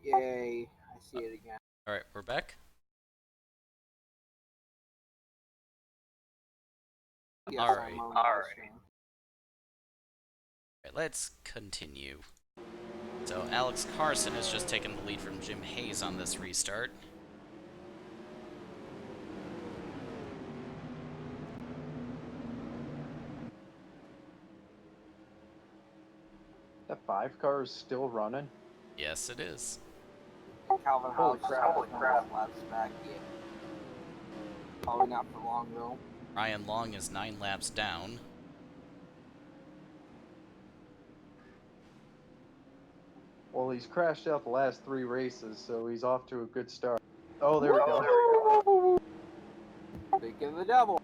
Yay, I see it again. Alright, we're back. Yes, Alright. I'm on live stream. Alright, let's continue. So Alex Carson has just taken the lead from Jim Hayes on this restart. That 5 car is still running? Yes, it is. Calvin Holy House crap. holy crap laps back. Yeah. Probably not for long though. Ryan Long is 9 laps down. Well, he's crashed out the last 3 races, so he's off to a good start. Oh, there we go. Think of the devil.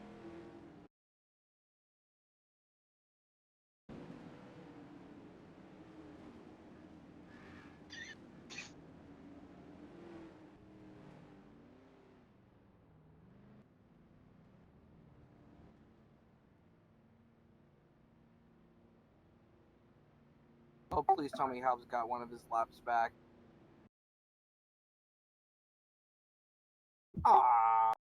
Oh, please tell me Hobbs got one of his laps back. Ah.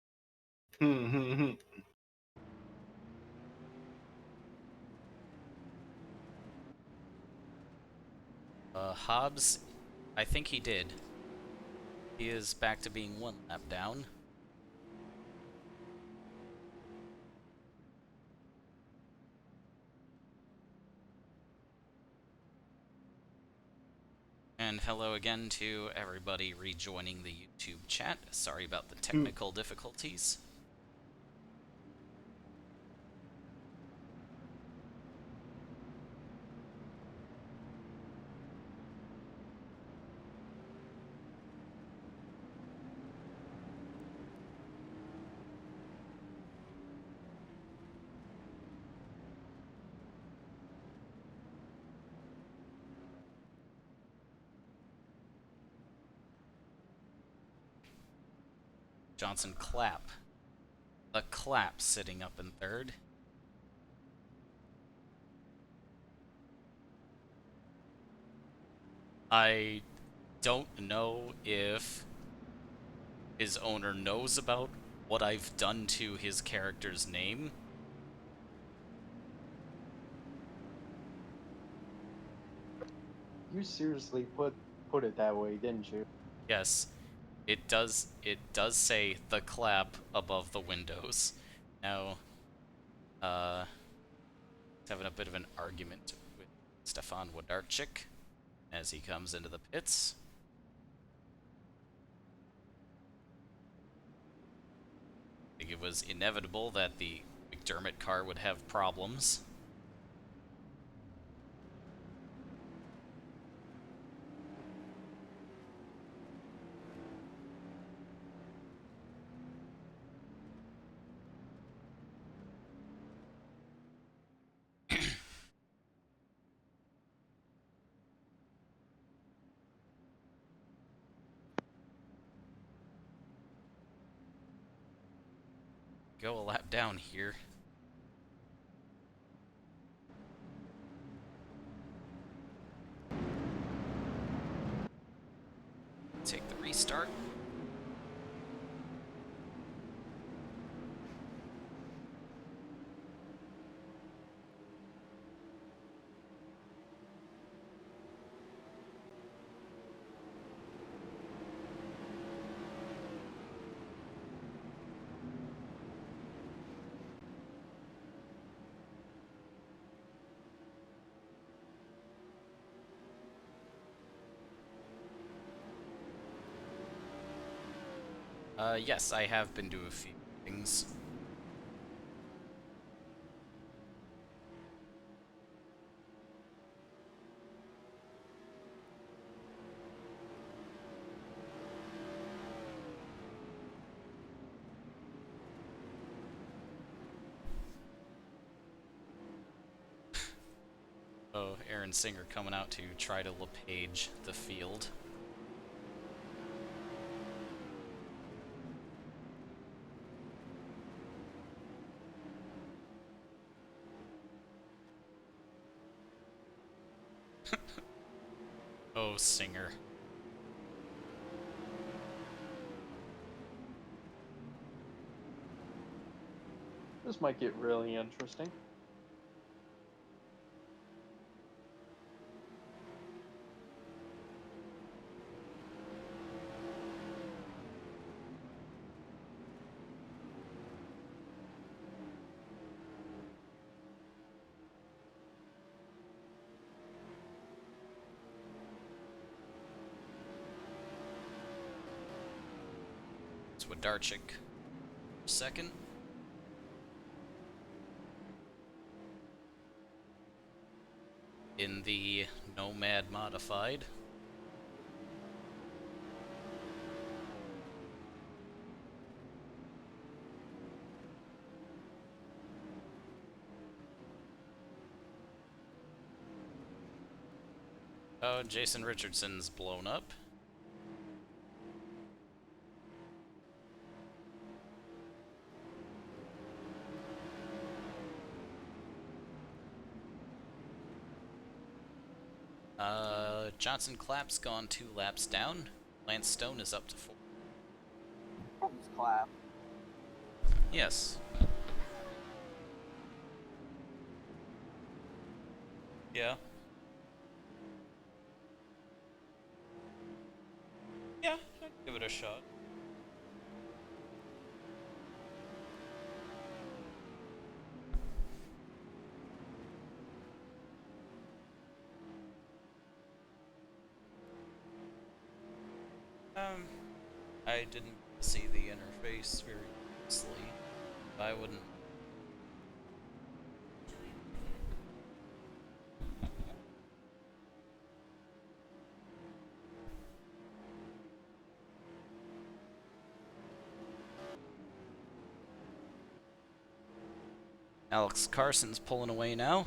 Hobbs, I think he did. He is back to being 1 lap down. And hello again to everybody rejoining the YouTube chat. Sorry about the technical difficulties. Johnson Clapp. A Clapp sitting up in 3rd. I don't know if his owner knows about what I've done to his character's name. You seriously put it that way, didn't you? Yes, it does say the Clapp above the windows. Now, having a bit of an argument with Stefan Wodarczyk as he comes into the pits. I think it was inevitable that the McDermott car would have problems. Go a lap down here. Take the restart. Yes, I have been to a few things. Oh, Aaron Singer coming out to try to LePage the field. Oh, Singer. This might get really interesting. It's Wadarchik. Second. In the Nomad Modified. Oh, Jason Richardson's blown up. Johnson Clapp's gone 2 laps down. Lance Stone is up to 4. Just clap. Yes. Yeah. Yeah, I'd give it a shot. I didn't see the interface very closely. I wouldn't. Alex Carson's pulling away now.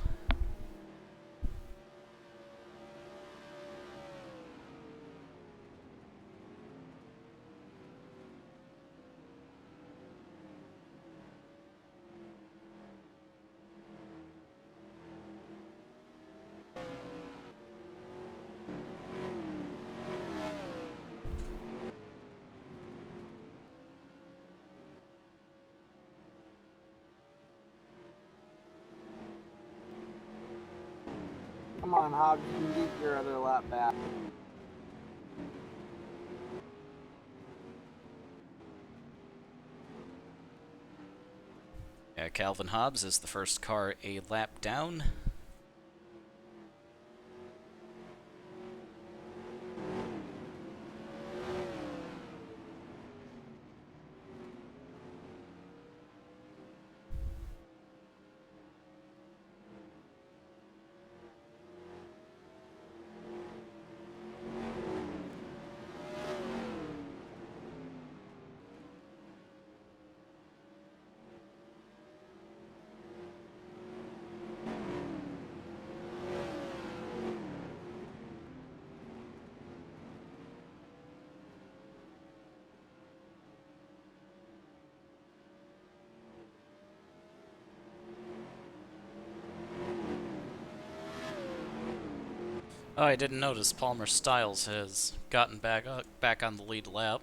Come on, Hobbs, you can get your other lap back. Yeah, Calvin Hobbs is the first car a lap down. Oh, I didn't notice Palmer Styles has gotten back on the lead lap.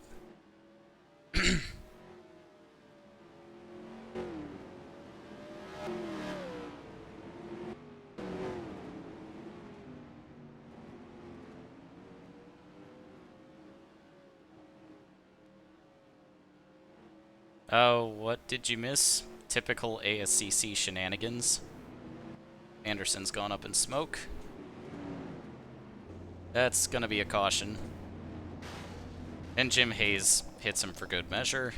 Oh, what did you miss? Typical ASCC shenanigans. Anderson's gone up in smoke. That's gonna be a caution. And Jim Hayes hits him for good measure.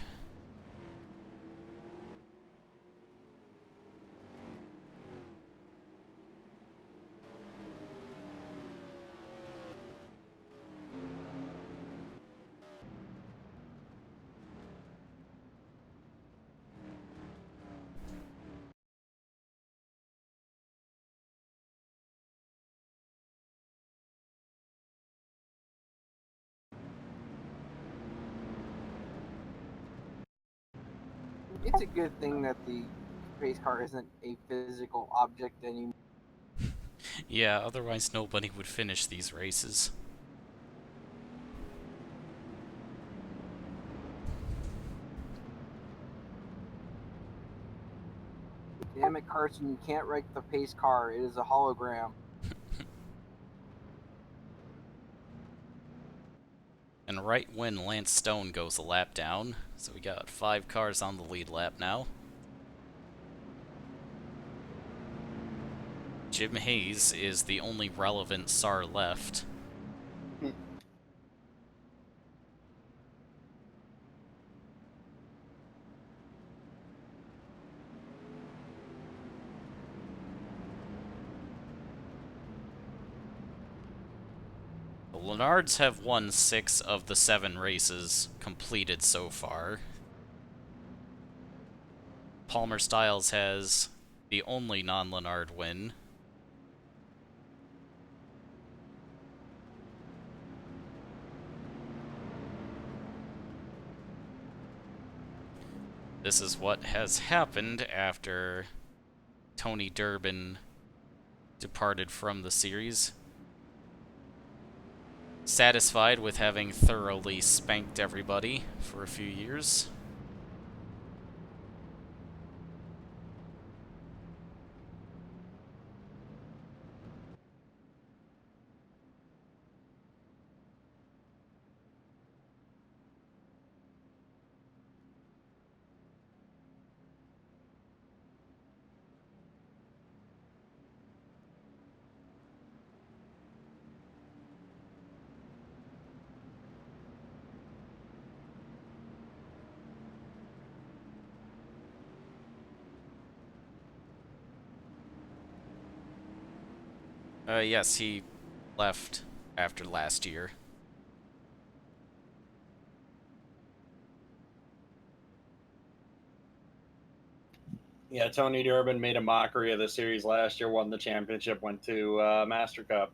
It's a good thing that the race car isn't a physical object anymore. Yeah, otherwise nobody would finish these races. Carson, you can't wreck the pace car. It is a hologram. And right when Lance Stone goes a lap down, so we got 5 cars on the lead lap now. Jim Hayes is the only relevant SAR left. The Lenards have won 6 of the 7 races completed so far. Palmer Styles has the only non-Lenard win. This is what has happened after Tony Durbin departed from the series. Satisfied with having thoroughly spanked everybody for a few years. Yes, he left after last year. Yeah, Tony Durbin made a mockery of the series last year, won the championship, went to Master Cup.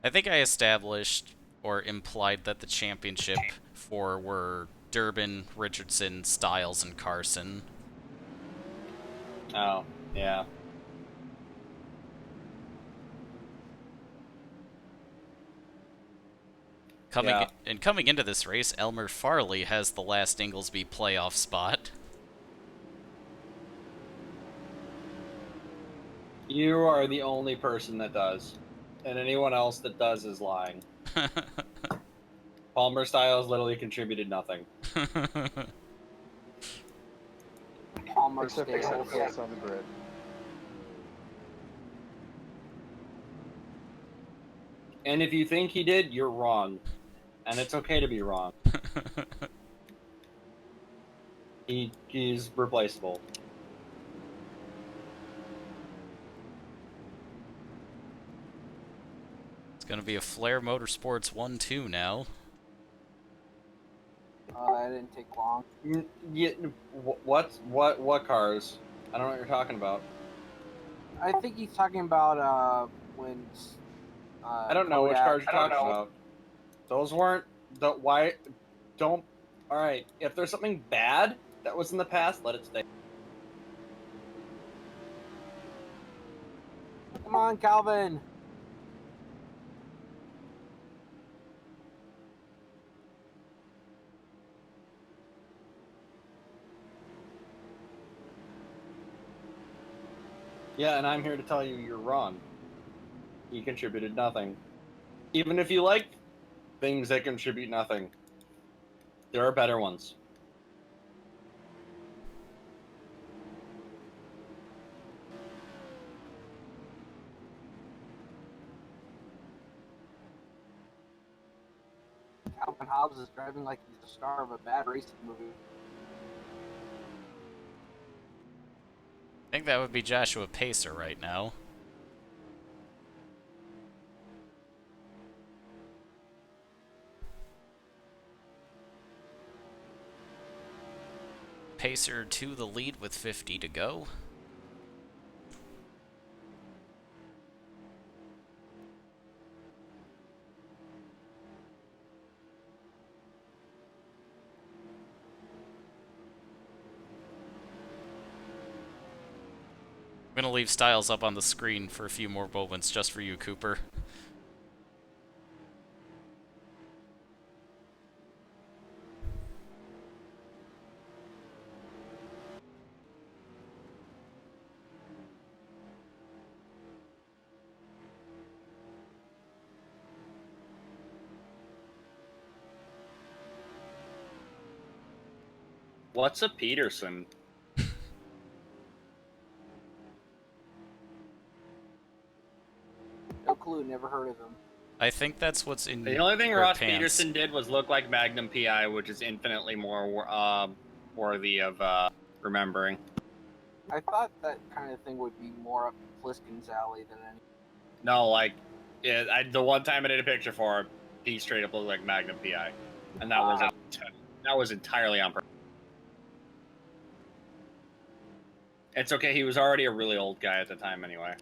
I think I established or implied that the championship 4 were Durbin, Richardson, Styles, and Carson. Oh, yeah. Coming into this race, Elmer Farley has the last Inglesby playoff spot. You are the only person that does. And anyone else that does is lying. Palmer Styles literally contributed nothing. Palmer Except stays. for the place on the grid. And if you think he did, you're wrong. And it's okay to be wrong. He's replaceable. It's gonna be a Flair Motorsports 1-2 now. That didn't take long. Yeah, what cars? I don't know what you're talking about. I think he's talking about when. I don't know which cars you're talking about. Those weren't. Why? Don't. All right. If there's something bad that was in the past, let it stay. Come on, Calvin. Yeah, and I'm here to tell you you're wrong. He contributed nothing. Even if you like things that contribute nothing, there are better ones. Calvin Hobbs is driving like he's a star of a bad racing movie. I think that would be Joshua Pacer right now. Pacer to the lead with 50 to go. I'm gonna leave Styles up on the screen for a few more moments just for you, Cooper. What's a Peterson? No clue. Never heard of him. I think that's what's in The only thing her Ross pants. Peterson did was look like Magnum PI, which is infinitely more worthy of remembering. I thought that kind of thing would be more up Pliskin's alley than any. No, like, yeah, the one time I did a picture for him, he straight up looked like Magnum PI, and that was entirely on purpose. It's okay. He was already a really old guy at the time, anyway.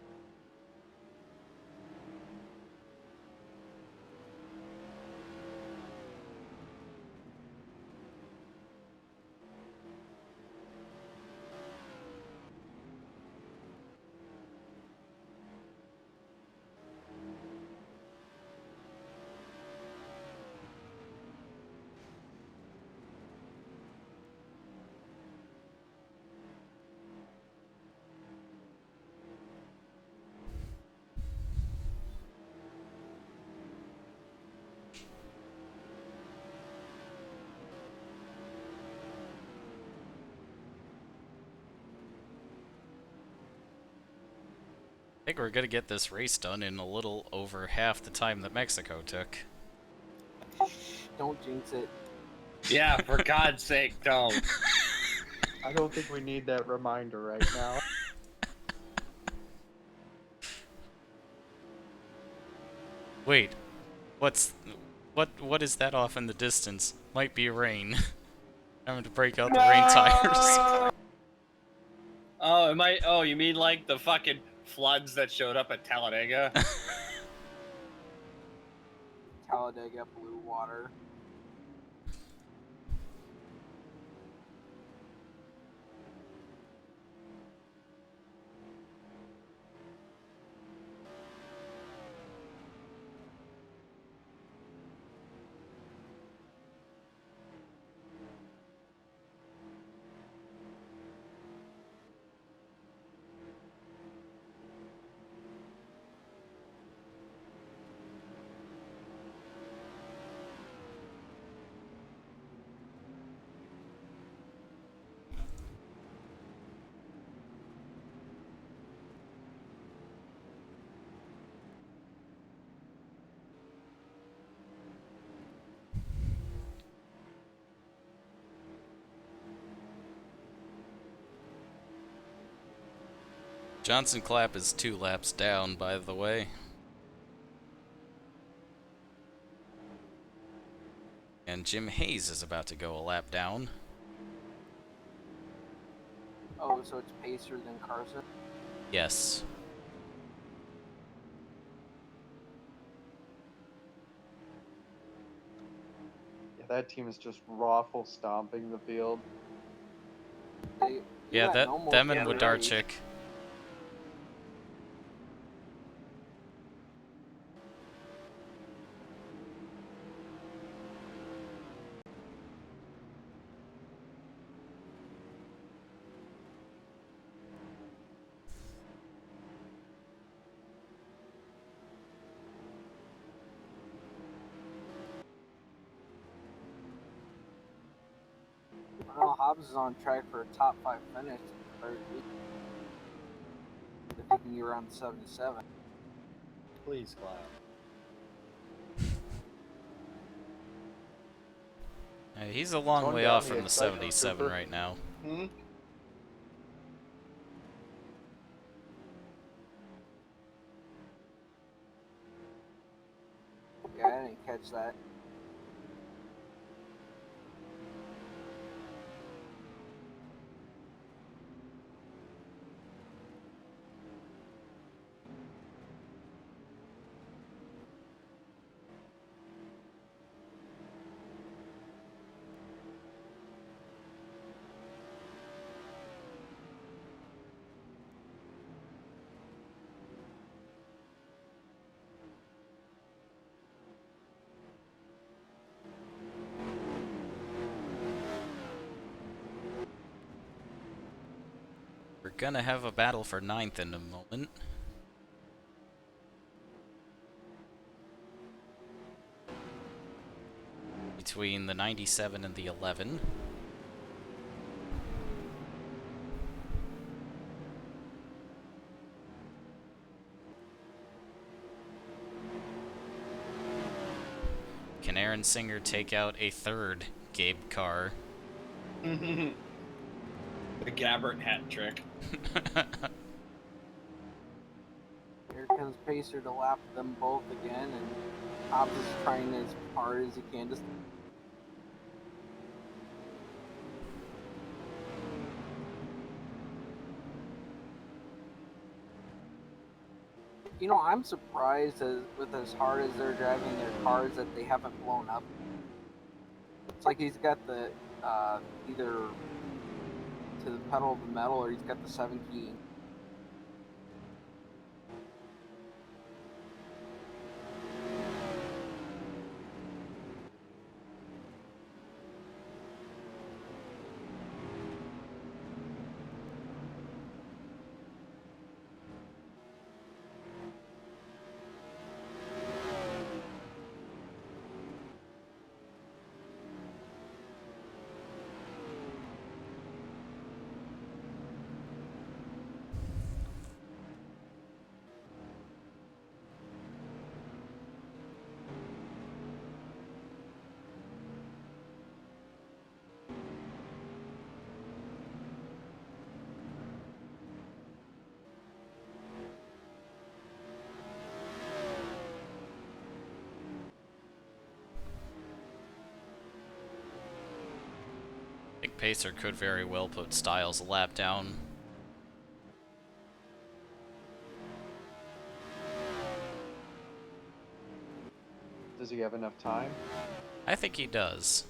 I think we're gonna get this race done in a little over half the time that Mexico took. Don't jinx it. Yeah, for God's sake, don't. I don't think we need that reminder right now. Wait, what is that off in the distance? Might be rain. Having to break out the rain tires. Oh, it might. Oh, you mean like the fucking floods that showed up at Talladega? Talladega blue water. Johnson Clapp is 2 laps down, by the way. And Jim Hayes is about to go a lap down. Oh, so it's Pacer than Carson. Yes. Yeah, that team is just raffle stomping the field. Yeah, them and Wodarczyk. Well, Hobbs is on track for a top 5 finish. If he can get around 77. Please, clap. He's a long Tone way down off the from the excitement, 77 Cooper. right now. Hmm? Yeah, I didn't catch that. We're gonna have a battle for 9th in a moment. Between the 97 and the 11. Aaron Singer take out a third Gabe car. The Gabbert hat trick. Here comes Pacer to lap them both again, and Hobbs is trying as hard as he can to. You know, I'm surprised with as hard as they're driving their cars that they haven't blown up. It's like he's got the either to the pedal of the metal or he's got the 7 key. I think Pacer could very well put Styles a lap down. Does he have enough time? I think he does.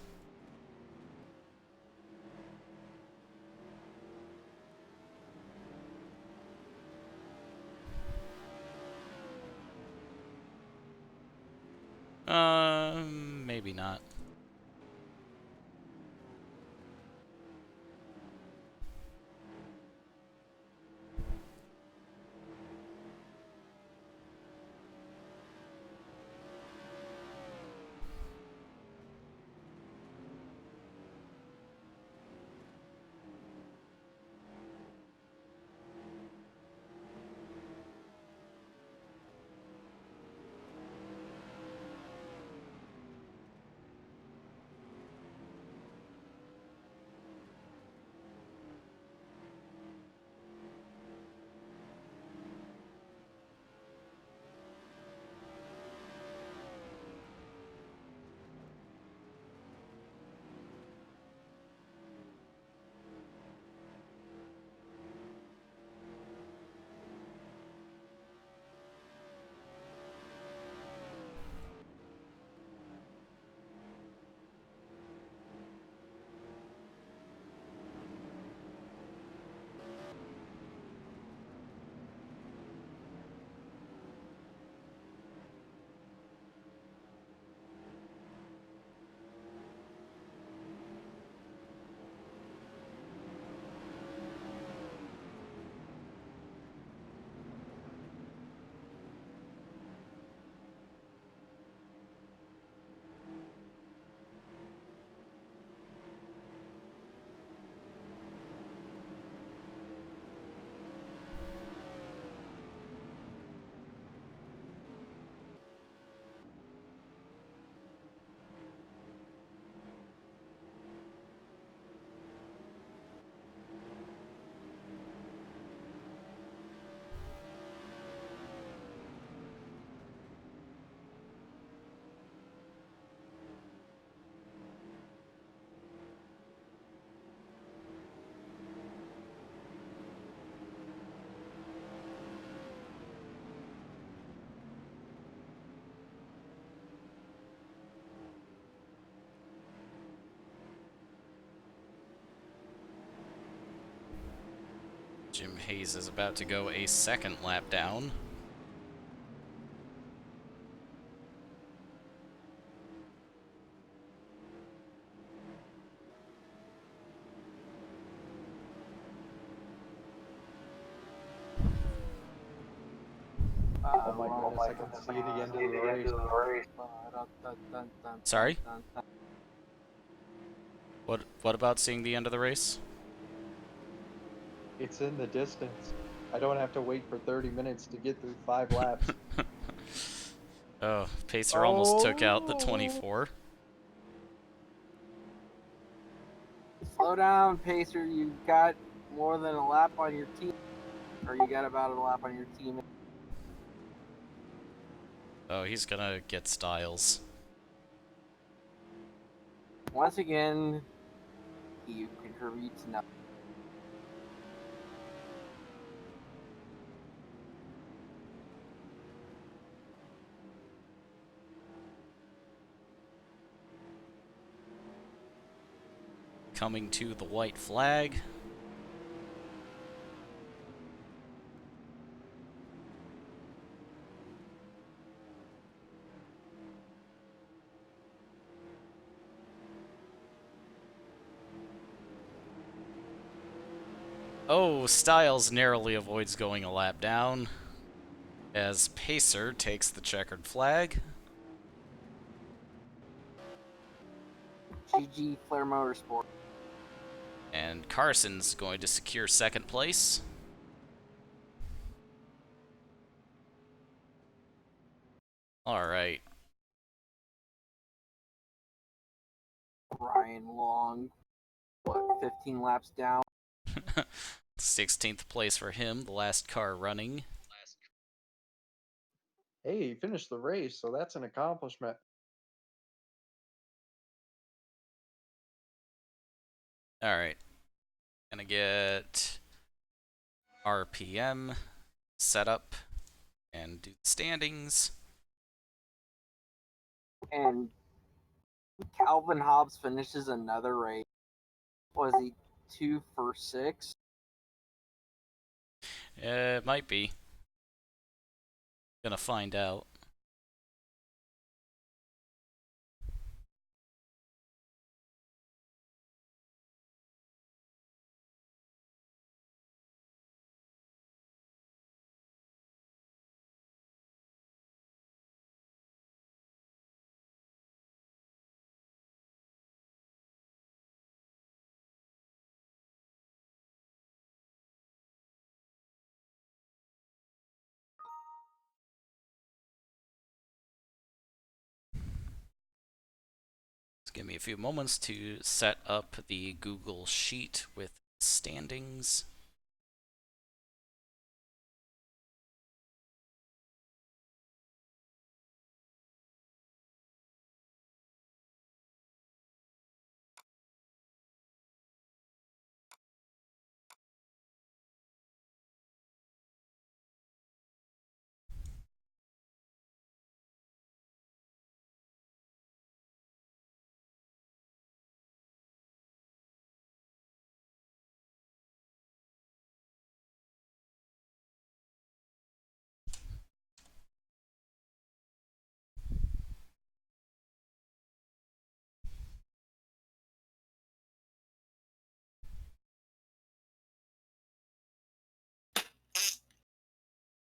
Maybe not. Jim Hayes is about to go a second lap down. Oh my goodness, I can see the end of the race. Sorry? What about seeing the end of the race? It's in the distance. I don't have to wait for 30 minutes to get through 5 laps. Oh, Pacer almost took out the 24. Slow down, Pacer. You got more than a lap on your team. Or you got about a lap on your team. Oh, he's gonna get Styles. Once again, he contributes nothing. Coming to the white flag. Oh, Styles narrowly avoids going a lap down as Pacer takes the checkered flag. GG Flair Motorsport. And Carson's going to secure second place. Alright. Ryan Long, what, 15 laps down? 16th place for him, the last car running. Hey, he finished the race, so that's an accomplishment. Alright. Gonna get RPM set up and do the standings. And Calvin Hobbs finishes another race. Was he 2 for 6? It might be. Gonna find out. Just give me a few moments to set up the Google Sheet with standings.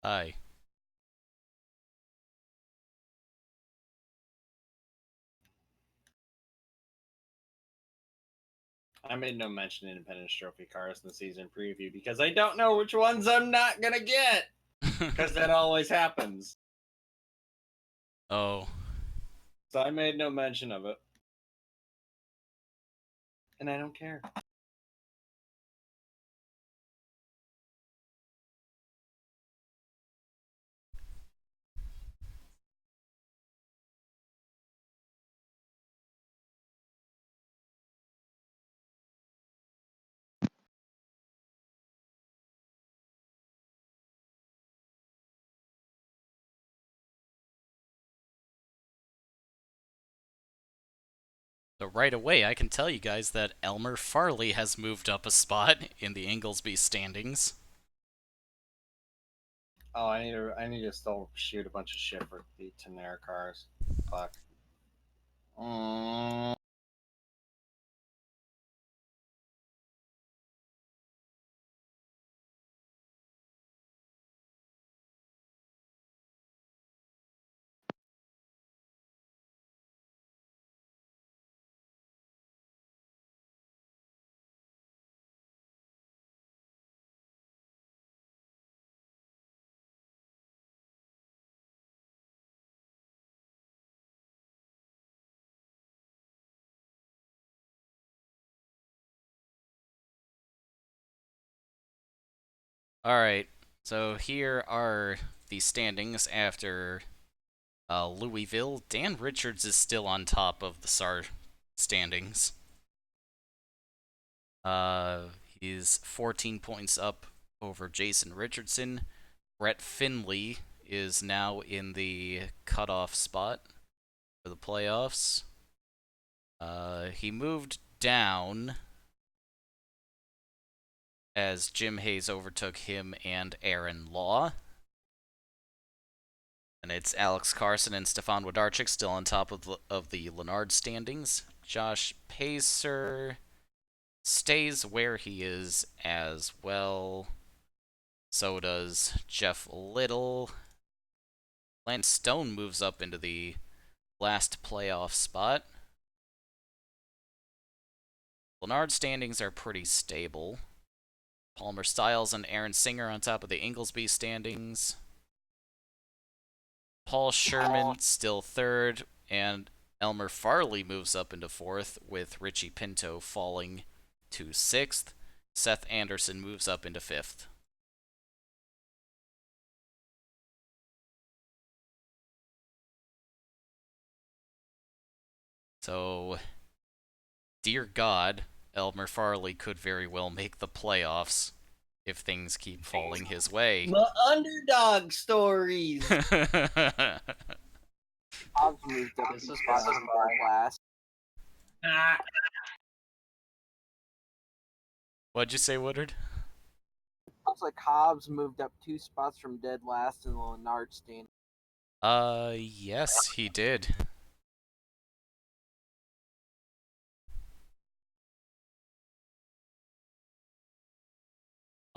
Hi. I made no mention of Independence Trophy cars in the season preview because I don't know which ones I'm not gonna get. Because that always happens. Oh. So I made no mention of it. And I don't care. So right away, I can tell you guys that Elmer Farley has moved up a spot in the Inglesby standings. Oh, I need to still shoot a bunch of shit for the Tenere cars. Fuck. Alright, so here are the standings after Louisville. Dan Richards is still on top of the SAR standings. He's 14 points up over Jason Richardson. Brett Finley is now in the cutoff spot for the playoffs. He moved down as Jim Hayes overtook him and Aaron Law. And it's Alex Carson and Stefan Wodarczyk still on top of the Lennard standings. Josh Pacer stays where he is as well. So does Jeff Little. Lance Stone moves up into the last playoff spot. Lennard standings are pretty stable. Palmer Styles and Aaron Singer on top of the Inglesby standings. Paul Sherman still third, and Elmer Farley moves up into fourth, with Richie Pinto falling to sixth. Seth Anderson moves up into fifth. So, dear God, Elmer Farley could very well make the playoffs if things keep falling his way. The underdog stories. Hobbs moved up This two is spots fine. from dead last. What'd you say, Woodard? Looks like Hobbs moved up 2 spots from dead last in the Lennard stand. Yes, he did.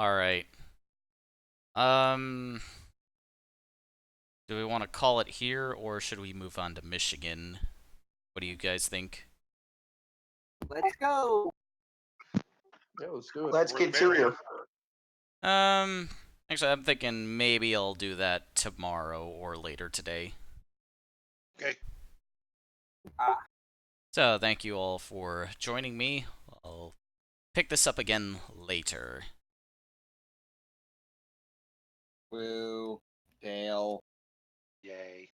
Alright. Do we want to call it here, or should we move on to Michigan? What do you guys think? Let's go. Yeah, let's do it. Let's continue. Actually, I'm thinking maybe I'll do that tomorrow or later today. Okay. So, thank you all for joining me. I'll pick this up again later. Woo. Dale.